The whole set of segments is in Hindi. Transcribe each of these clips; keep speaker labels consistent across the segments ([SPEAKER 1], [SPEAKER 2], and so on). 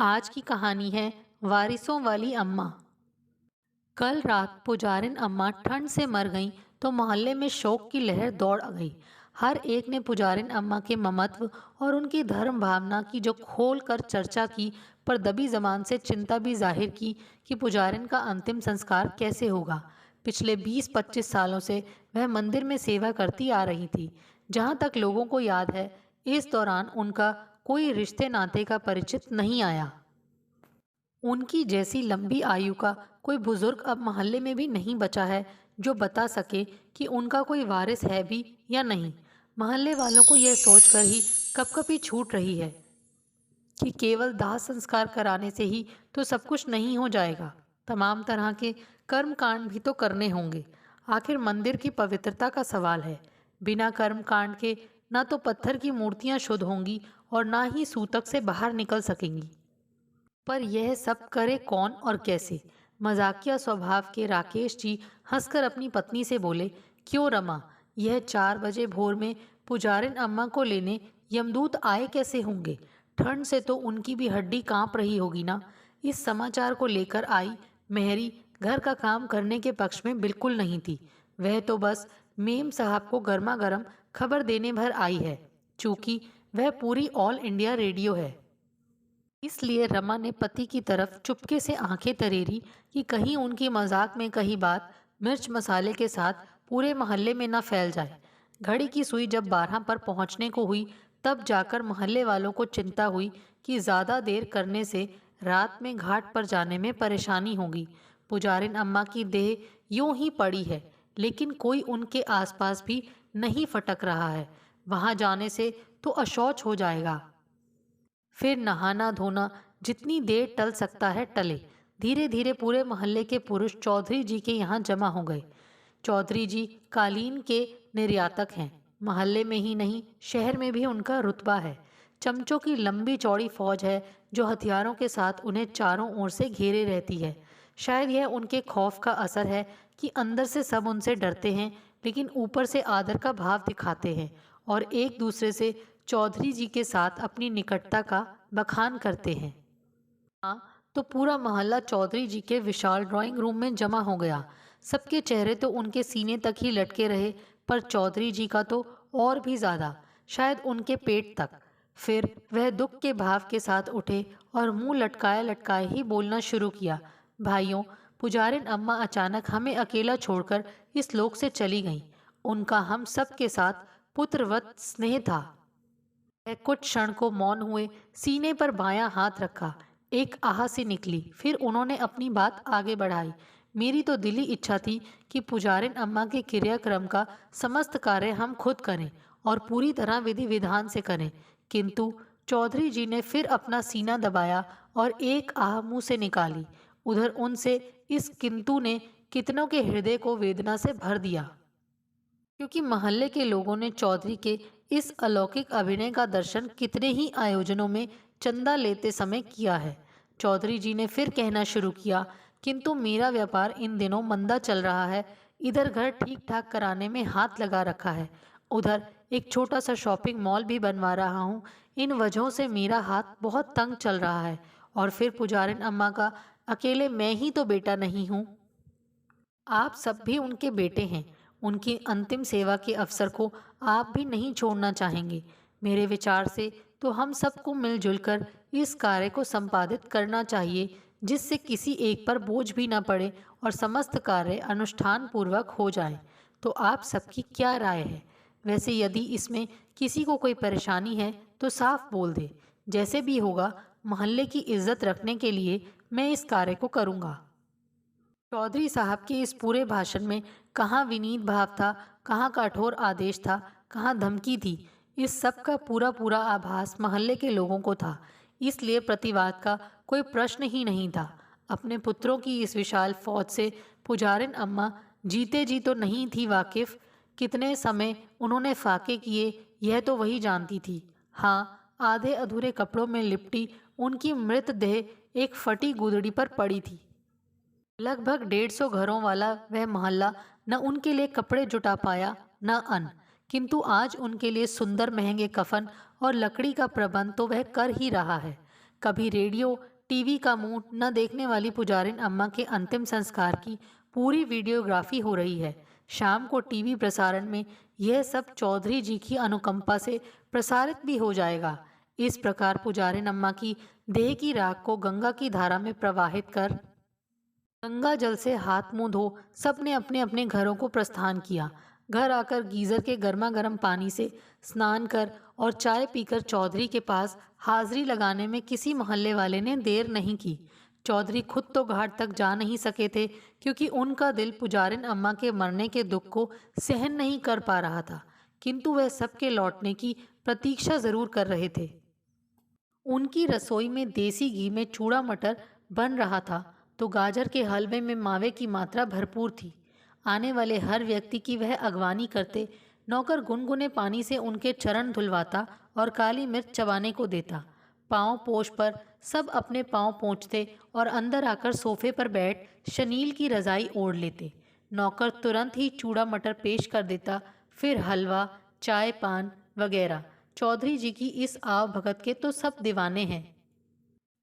[SPEAKER 1] आज की कहानी है वारिसों वाली अम्मा। कल रात पुजारिन अम्मा ठंड से मर गईं तो मोहल्ले में शोक की लहर दौड़ आ गई। हर एक ने पुजारिन अम्मा के ममत्व और उनकी धर्म भावना की जो खोल कर चर्चा की, पर दबी जबान से चिंता भी जाहिर की कि पुजारिन का अंतिम संस्कार कैसे होगा। पिछले 20-25 सालों से वह मंदिर में सेवा करती आ रही थी। जहाँ तक लोगों को याद है, इस दौरान उनका कोई रिश्ते नाते का परिचित नहीं आया। उनकी जैसी लंबी आयु का कोई बुजुर्ग अब मोहल्ले में भी नहीं बचा है जो बता सके कि उनका कोई वारिस है भी या नहीं। मोहल्ले वालों को यह सोचकर ही कपकपी छूट रही है कि केवल दाह संस्कार कराने से ही तो सब कुछ नहीं हो जाएगा। तमाम तरह के कर्म कांड भी तो करने होंगे। आखिर मंदिर की पवित्रता का सवाल है। बिना कर्म कांड के ना तो पत्थर की मूर्तियां शुद्ध होंगी और ना ही सूतक से बाहर निकल सकेंगी। पर यह सब करे कौन और कैसे? मजाकिया स्वभाव के राकेश जी हंसकर अपनी पत्नी से बोले, क्यों रमा, यह 4 बजे भोर में पुजारिन अम्मा को लेने यमदूत आए कैसे होंगे? ठंड से तो उनकी भी हड्डी कांप रही होगी ना। इस समाचार को लेकर आई मेहरी घर का काम करने के पक्ष में बिल्कुल नहीं थी। वह तो बस मेम साहब को गर्मा गर्म खबर देने भर आई है, चूंकि वह पूरी ऑल इंडिया रेडियो है। इसलिए रमा ने पति की तरफ चुपके से आंखें तरेरी कि कहीं उनकी मजाक में कही बात मिर्च मसाले के साथ पूरे मोहल्ले में न फैल जाए। घड़ी की सुई जब 12 पर पहुंचने को हुई, तब जाकर मोहल्ले वालों को चिंता हुई कि ज़्यादा देर करने से रात में घाट पर जाने में परेशानी होगी। पुजारिन अम्मा की देह यूं ही पड़ी है, लेकिन कोई उनके आसपास भी नहीं फटक रहा है। वहां जाने से तो अशौच हो जाएगा। फिर नहाना धोना जितनी देर टल सकता है टले। धीरे धीरे पूरे मोहल्ले के पुरुष चौधरी जी के यहाँ जमा हो गए। चौधरी जी कालीन के निर्यातक हैं। मोहल्ले में ही नहीं, शहर में भी उनका रुतबा है। चमचों की लंबी चौड़ी फौज है जो हथियारों के साथ उन्हें चारों ओर से घेरे रहती है। शायद यह उनके खौफ का असर है कि अंदर से सब उनसे डरते हैं, लेकिन ऊपर से आदर का भाव दिखाते हैं और एक दूसरे से चौधरी जी के साथ अपनी निकटता का बखान करते हैं। हाँ, तो पूरा मोहल्ला चौधरी जी के विशाल ड्राइंग रूम में जमा हो गया। सबके चेहरे तो उनके सीने तक ही लटके रहे, पर चौधरी जी का तो और भी ज्यादा, शायद उनके पेट तक। फिर वह दुख के भाव के साथ उठे और मुंह लटकाए लटकाए ही बोलना शुरू किया। भाइयों, पुजारिन अम्मा अचानक हमें अकेला छोड़कर इस लोक से चली गईं। उनका हम सब के साथ पुत्रवत स्नेह था। वह कुछ क्षण को मौन हुए, सीने पर बायां हाथ रखा। एक आह सी निकली, फिर उन्होंने अपनी बात आगे बढ़ाई। मेरी तो दिली इच्छा थी कि पुजारिन अम्मा के क्रियाक्रम का समस्त कार्य हम खुद करें और पूरी तरह विधि विधान से करें, किंतु चौधरी जी ने फिर अपना सीना दबाया और एक आह मुंह से निकाली। उधर उनसे इस किंतु ने कितनों के हृदय को वेदना से भर दिया, क्योंकि मोहल्ले के लोगों ने चौधरी के इस अलौकिक अभिनय का दर्शन कितने ही आयोजनों में चंदा लेते समय किया है। चौधरी जी ने फिर कहना शुरू किया, किंतु मेरा व्यापार इन दिनों मंदा चल रहा है। इधर घर ठीक ठाक कराने में हाथ लगा रखा है, उधर एक छोटा सा शॉपिंग मॉल भी बनवा रहा हूँ। इन वजहों से मेरा हाथ बहुत तंग चल रहा है। और फिर पुजारिन अम्मा का अकेले मैं ही तो बेटा नहीं हूँ, आप सब भी उनके बेटे हैं। उनकी अंतिम सेवा के अवसर को आप भी नहीं छोड़ना चाहेंगे। मेरे विचार से तो हम सबको मिलजुल कर इस कार्य को संपादित करना चाहिए, जिससे किसी एक पर बोझ भी न पड़े और समस्त कार्य अनुष्ठान पूर्वक हो जाए। तो आप सबकी क्या राय है? वैसे यदि इसमें किसी को कोई परेशानी है तो साफ बोल दे। जैसे भी होगा, मोहल्ले की इज्जत रखने के लिए मैं इस कार्य को करूँगा। चौधरी साहब के इस पूरे भाषण में कहाँ विनीत भाव था, कहाँ कठोर आदेश था, कहाँ धमकी थी। इस सब का पूरा पूरा आभास मोहल्ले के लोगों को था। इसलिए प्रतिवाद का कोई प्रश्न ही नहीं था। अपने पुत्रों की इस विशाल फौज से पुजारिन अम्मा जीते जी तो नहीं थी वाकिफ। कितने समय उन्होंने फाके किए, यह तो वही जानती थी। हाँ, आधे अधूरे कपड़ों में लिपटी उनकी मृतदेह एक फटी गुदड़ी पर पड़ी थी। लगभग 150 घरों वाला वह मोहल्ला न उनके लिए कपड़े जुटा पाया, न अन्न, किंतु आज उनके लिए सुंदर महंगे कफन और लकड़ी का प्रबंध तो वह कर ही रहा है। कभी रेडियो टीवी का मुंह न देखने वाली पुजारिन अम्मा के अंतिम संस्कार की पूरी वीडियोग्राफी हो रही है। शाम को टीवी प्रसारण में यह सब चौधरी जी की अनुकंपा से प्रसारित भी हो जाएगा। इस प्रकार पुजारिन अम्मा की देह की राख को गंगा की धारा में प्रवाहित कर गंगा जल से हाथ मुंह धो सबने अपने अपने घरों को प्रस्थान किया। घर आकर गीजर के गर्मा गर्म पानी से स्नान कर और चाय पीकर चौधरी के पास हाजिरी लगाने में किसी मोहल्ले वाले ने देर नहीं की। चौधरी खुद तो घाट तक जा नहीं सके थे, क्योंकि उनका दिल पुजारिन अम्मा के मरने के दुख को सहन नहीं कर पा रहा था, किंतु वह सबके लौटने की प्रतीक्षा जरूर कर रहे थे। उनकी रसोई में देसी घी में चूड़ा मटर बन रहा था, तो गाजर के हलवे में मावे की मात्रा भरपूर थी। आने वाले हर व्यक्ति की वह अगवानी करते। नौकर गुनगुने पानी से उनके चरण धुलवाता और काली मिर्च चबाने को देता। पाँव पोंछ पर सब अपने पाँव पोंछते और अंदर आकर सोफे पर बैठ शनील की रजाई ओढ़ लेते। नौकर तुरंत ही चूड़ा मटर पेश कर देता, फिर हलवा, चाय पान वगैरह। चौधरी जी की इस आव भगत के तो सब दीवाने हैं।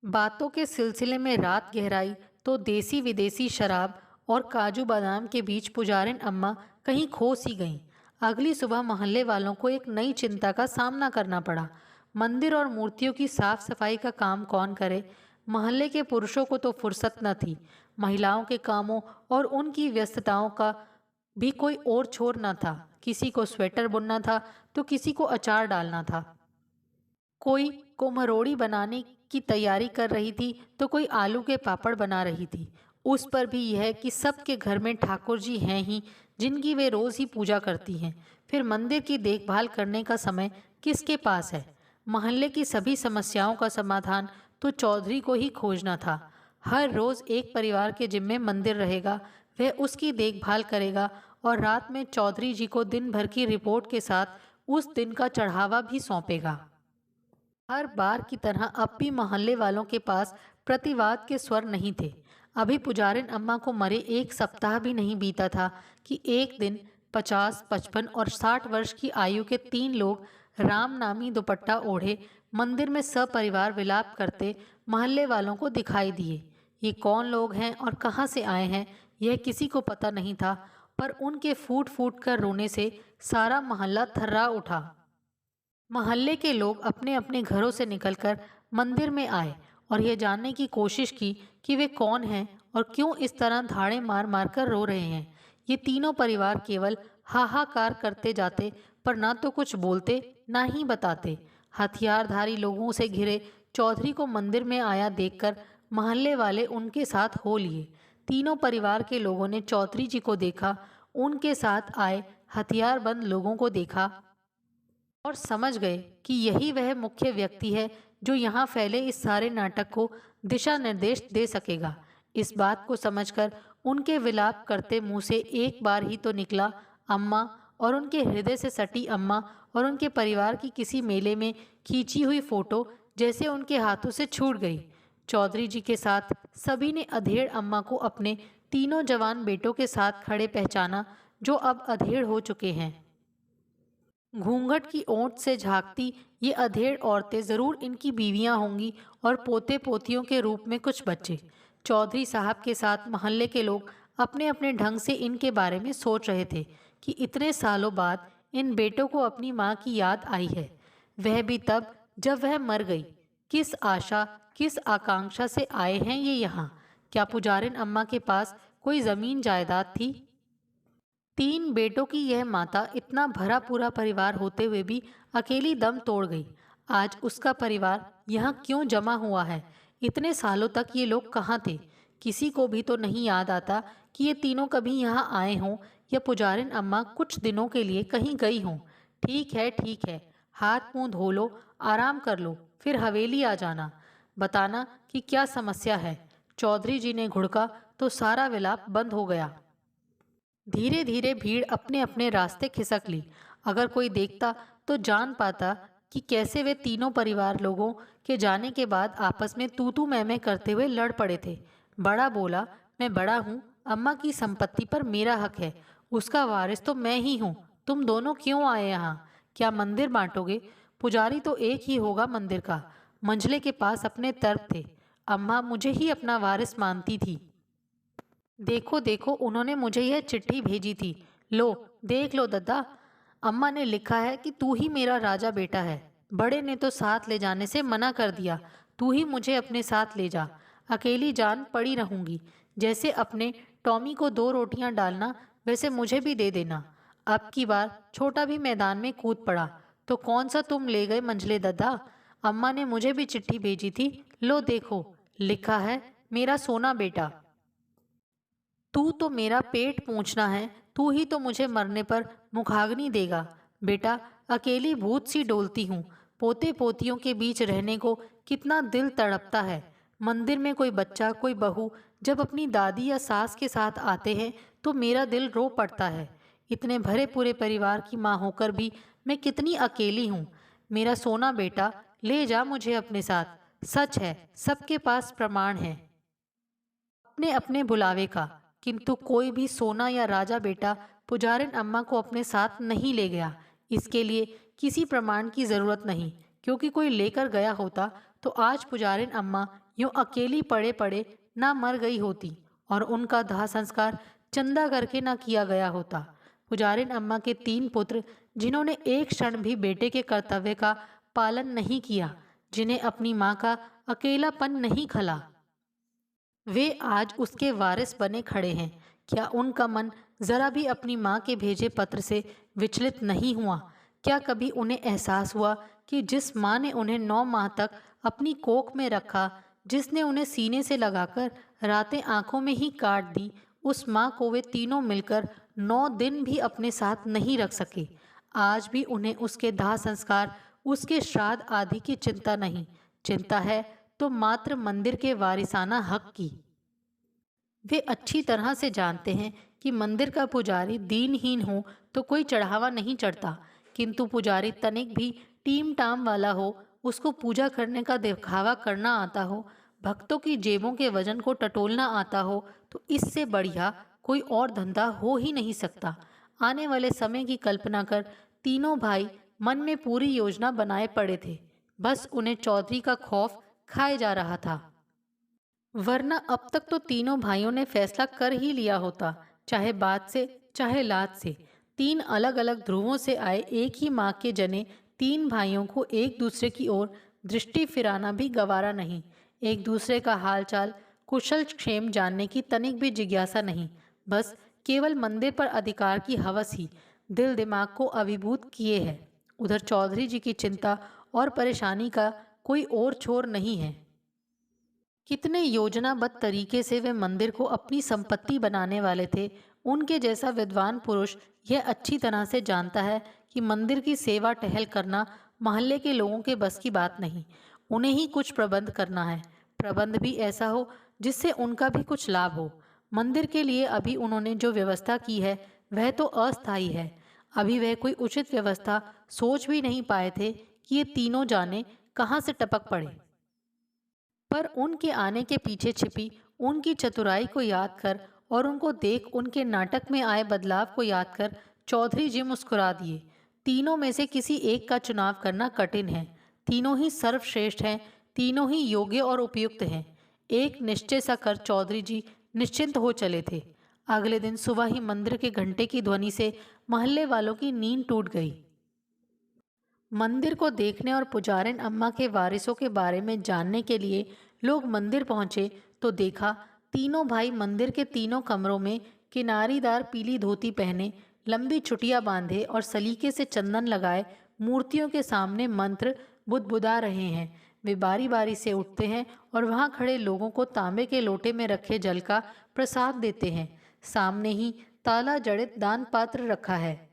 [SPEAKER 1] बातों के सिलसिले में रात गहराई तो देसी विदेशी शराब और काजू बादाम के बीच पुजारिन अम्मा कहीं खो सी गईं। अगली सुबह मोहल्ले वालों को एक नई चिंता का सामना करना पड़ा। मंदिर और मूर्तियों की साफ सफाई का काम कौन करे? मोहल्ले के पुरुषों को तो फुर्सत न थी। महिलाओं के कामों और उनकी व्यस्तताओं का भी कोई और छोर न था। किसी को स्वेटर बुनना था तो किसी को अचार डालना था, कोई कुम्हरोड़ी बनाने की तैयारी कर रही थी तो कोई आलू के पापड़ बना रही थी। उस पर भी यह कि सबके घर में ठाकुर जी हैं ही, जिनकी वे रोज ही पूजा करती हैं। फिर मंदिर की देखभाल करने का समय किसके पास है? मोहल्ले की सभी समस्याओं का समाधान तो चौधरी को ही खोजना था। हर रोज एक परिवार के जिम्मे मंदिर रहेगा, वह उसकी देखभाल करेगा और रात में चौधरी जी को दिन भर की रिपोर्ट के साथ उस दिन का चढ़ावा भी सौंपेगा। हर बार की तरह अब भी मोहल्ले वालों के पास प्रतिवाद के स्वर नहीं थे। अभी पुजारिन अम्मा को मरे एक सप्ताह भी नहीं बीता था कि एक दिन 50, 55 और 60 वर्ष की आयु के 3 लोग राम नामी दुपट्टा ओढ़े मंदिर में सपरिवार विलाप करते मोहल्ले वालों को दिखाई दिए। ये कौन लोग हैं और कहाँ से आए हैं, यह किसी को पता नहीं था, पर उनके फूट फूट कर रोने से सारा मोहल्ला थर्रा उठा। मोहल्ले के लोग अपने अपने घरों से निकलकर मंदिर में आए और यह जानने की कोशिश की कि वे कौन हैं और क्यों इस तरह धाड़े मार मार कर रो रहे हैं। ये तीनों परिवार केवल हाहाकार करते जाते, पर ना तो कुछ बोलते ना ही बताते। हथियारधारी लोगों से घिरे चौधरी को मंदिर में आया देखकर मोहल्ले वाले उनके साथ हो लिए। तीनों परिवार के लोगों ने चौधरी जी को देखा, उनके साथ आए हथियारबंद लोगों को देखा और समझ गए कि यही वह मुख्य व्यक्ति है जो यहाँ फैले इस सारे नाटक को दिशा निर्देश दे सकेगा। इस बात को समझकर उनके विलाप करते मुंह से एक बार ही तो निकला, अम्मा, और उनके हृदय से सटी अम्मा और उनके परिवार की किसी मेले में खींची हुई फोटो जैसे उनके हाथों से छूट गई। चौधरी जी के साथ सभी ने अधेड़ अम्मा को अपने तीनों जवान बेटों के साथ खड़े पहचाना, जो अब अधेड़ हो चुके हैं। घूंघट की ओट से झांकती ये अधेड़ औरतें जरूर इनकी बीवियां होंगी और पोते पोतियों के रूप में कुछ बच्चे। चौधरी साहब के साथ मोहल्ले के लोग अपने अपने ढंग से इनके बारे में सोच रहे थे कि इतने सालों बाद इन बेटों को अपनी माँ की याद आई है, वह भी तब जब वह मर गई। किस आशा, किस आकांक्षा से आए हैं ये यहाँ? क्या पुजारिन अम्मा के पास कोई जमीन जायदाद थी? 3 बेटों की यह माता इतना भरा पूरा परिवार होते हुए भी अकेली दम तोड़ गई। आज उसका परिवार यहाँ क्यों जमा हुआ है? इतने सालों तक ये लोग कहाँ थे? किसी को भी तो नहीं याद आता कि ये तीनों कभी यहाँ आए हों या पुजारिन अम्मा कुछ दिनों के लिए कहीं गई हों। ठीक है, हाथ मुंह धो लो, आराम कर लो, फिर हवेली आ जाना, बताना कि क्या समस्या है। चौधरी जी ने घुड़का तो सारा विलाप बंद हो गया। धीरे धीरे भीड़ अपने अपने रास्ते खिसक ली। अगर कोई देखता तो जान पाता कि कैसे वे तीनों परिवार लोगों के जाने के बाद आपस में तू तू मैं करते हुए लड़ पड़े थे। बड़ा बोला, मैं बड़ा हूँ, अम्मा की संपत्ति पर मेरा हक है, उसका वारिस तो मैं ही हूँ। तुम दोनों क्यों आए यहाँ? क्या मंदिर बांटोगे? पुजारी तो एक ही होगा मंदिर का। मंझले के पास अपने तर्क थे। अम्मा मुझे ही अपना वारिस मानती थी। देखो देखो, उन्होंने मुझे यह चिट्ठी भेजी थी। लो, देख लो दद्दा। अम्मा ने लिखा है कि तू ही मेरा राजा बेटा है। बड़े ने तो साथ ले जाने से मना कर दिया। तू ही मुझे अपने साथ ले जा। अकेली जान पड़ी रहूंगी। जैसे अपने टॉमी को 2 रोटियां डालना, वैसे मुझे भी दे देना। अब की बार छोटा भी मैदान में कूद पड़ा तो कौन सा तुम ले गए मंझले दद्दा। अम्मा ने मुझे भी चिट्ठी भेजी थी। लो देखो, लिखा है, मेरा सोना बेटा। तू तो मेरा पेट पूछना है। तू ही तो मुझे मरने पर मुखाग्नि देगा। बेटा, अकेली भूत सी डोलती हूँ। पोते पोतियों के बीच रहने को कितना दिल तड़पता है। मंदिर में कोई बच्चा, कोई बहू जब अपनी दादी या सास के साथ आते हैं तो मेरा दिल रो पड़ता है। इतने भरे पूरे परिवार की माँ होकर भी मैं कितनी अकेली हूँ। मेरा सोना बेटा, ले जा मुझे अपने साथ। सच है, सबके पास प्रमाण है अपने अपने बुलावे का। किंतु कोई भी सोना या राजा बेटा पुजारिन अम्मा को अपने साथ नहीं ले गया। इसके लिए किसी प्रमाण की जरूरत नहीं, क्योंकि कोई लेकर गया होता तो आज पुजारिन अम्मा यूं अकेली पड़े पड़े ना मर गई होती और उनका दाह संस्कार चंदा करके ना किया गया होता। पुजारिन अम्मा के 3 पुत्र, जिन्होंने एक क्षण भी बेटे के कर्तव्य का पालन नहीं किया, जिन्हें अपनी माँ का अकेलापन नहीं खला, वे आज उसके वारिस बने खड़े हैं। क्या उनका मन जरा भी अपनी माँ के भेजे पत्र से विचलित नहीं हुआ? क्या कभी उन्हें एहसास हुआ कि जिस माँ ने उन्हें 9 माह तक अपनी कोख में रखा, जिसने उन्हें सीने से लगाकर रातें आंखों में ही काट दी, उस माँ को वे तीनों मिलकर 9 दिन भी अपने साथ नहीं रख सके। आज भी उन्हें उसके दाह संस्कार, उसके श्राद्ध आदि की चिंता नहीं। चिंता है तो मात्र मंदिर के वारिसाना हक की। वे अच्छी तरह से जानते हैं कि मंदिर का पुजारी दीनहीन हो तो कोई चढ़ावा नहीं चढ़ता, किंतु पुजारी तनिक भी टीम टाम वाला हो, उसको पूजा करने का दिखावा करना आता हो, भक्तों की जेबों के वजन को टटोलना आता हो, तो इससे बढ़िया कोई और धंधा हो ही नहीं सकता। आने वाले समय की कल्पना कर तीनों भाई मन में पूरी योजना बनाए पड़े थे। बस उन्हें चौधरी का खौफ खाए जा रहा था। वरना अब तक तो तीनों भाइयों ने फैसला कर ही लिया होता, चाहे बात से चाहे लात से। 3 अलग अलग ध्रुवों से आए एक ही माँ के जने 3 भाइयों को एक दूसरे की ओर दृष्टि फिराना भी गवारा नहीं। एक दूसरे का हालचाल कुशल क्षेम जानने की तनिक भी जिज्ञासा नहीं। बस केवल मंदिर पर अधिकार की हवस ही दिल दिमाग को अभिभूत किए है। उधर चौधरी जी की चिंता और परेशानी का कोई और छोर नहीं है। कितने योजनाबद्ध तरीके से वे मंदिर को अपनी संपत्ति बनाने वाले थे। उनके जैसा विद्वान पुरुष यह अच्छी तरह से जानता है कि मंदिर की सेवा टहल करना मोहल्ले के लोगों के बस की बात नहीं। उन्हें ही कुछ प्रबंध करना है। प्रबंध भी ऐसा हो जिससे उनका भी कुछ लाभ हो। मंदिर के लिए अभी उन्होंने जो व्यवस्था की है वह तो अस्थायी है। अभी वह कोई उचित व्यवस्था सोच भी नहीं पाए थे कि ये तीनों जाने कहाँ से टपक पड़े। पर उनके आने के पीछे छिपी उनकी चतुराई को याद कर और उनको देख उनके नाटक में आए बदलाव को याद कर चौधरी जी मुस्कुरा दिए। तीनों में से किसी एक का चुनाव करना कठिन है। तीनों ही सर्वश्रेष्ठ हैं, तीनों ही योग्य और उपयुक्त हैं। एक निश्चय सा कर चौधरी जी निश्चिंत हो चले थे। अगले दिन सुबह ही मंदिर के घंटे की ध्वनि से मोहल्ले वालों की नींद टूट गई। मंदिर को देखने और पुजारिन अम्मा के वारिसों के बारे में जानने के लिए लोग मंदिर पहुंचे तो देखा तीनों भाई मंदिर के तीनों कमरों में किनारीदार पीली धोती पहने, लंबी चुटिया बांधे और सलीके से चंदन लगाए मूर्तियों के सामने मंत्र बुदबुदा रहे हैं। वे बारी बारी से उठते हैं और वहां खड़े लोगों को तांबे के लोटे में रखे जल का प्रसाद देते हैं। सामने ही ताला जड़ित दान पात्र रखा है,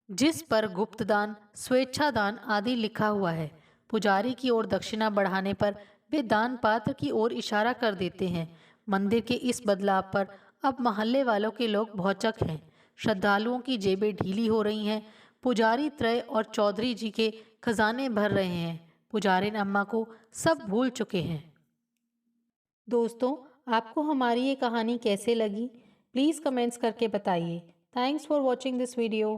[SPEAKER 1] जिस पर गुप्त दान, स्वेच्छा दान आदि लिखा हुआ है। पुजारी की ओर दक्षिणा बढ़ाने पर वे दान पात्र की ओर इशारा कर देते हैं। मंदिर के इस बदलाव पर अब मोहल्ले वालों के लोग भौचक हैं। श्रद्धालुओं की जेबें ढीली हो रही हैं। पुजारी त्रय और चौधरी जी के खजाने भर रहे हैं। पुजारिन अम्मा को सब भूल चुके हैं। दोस्तों, आपको हमारी ये कहानी कैसे लगी? प्लीज़ कमेंट्स करके बताइए। Thanks for watching this video.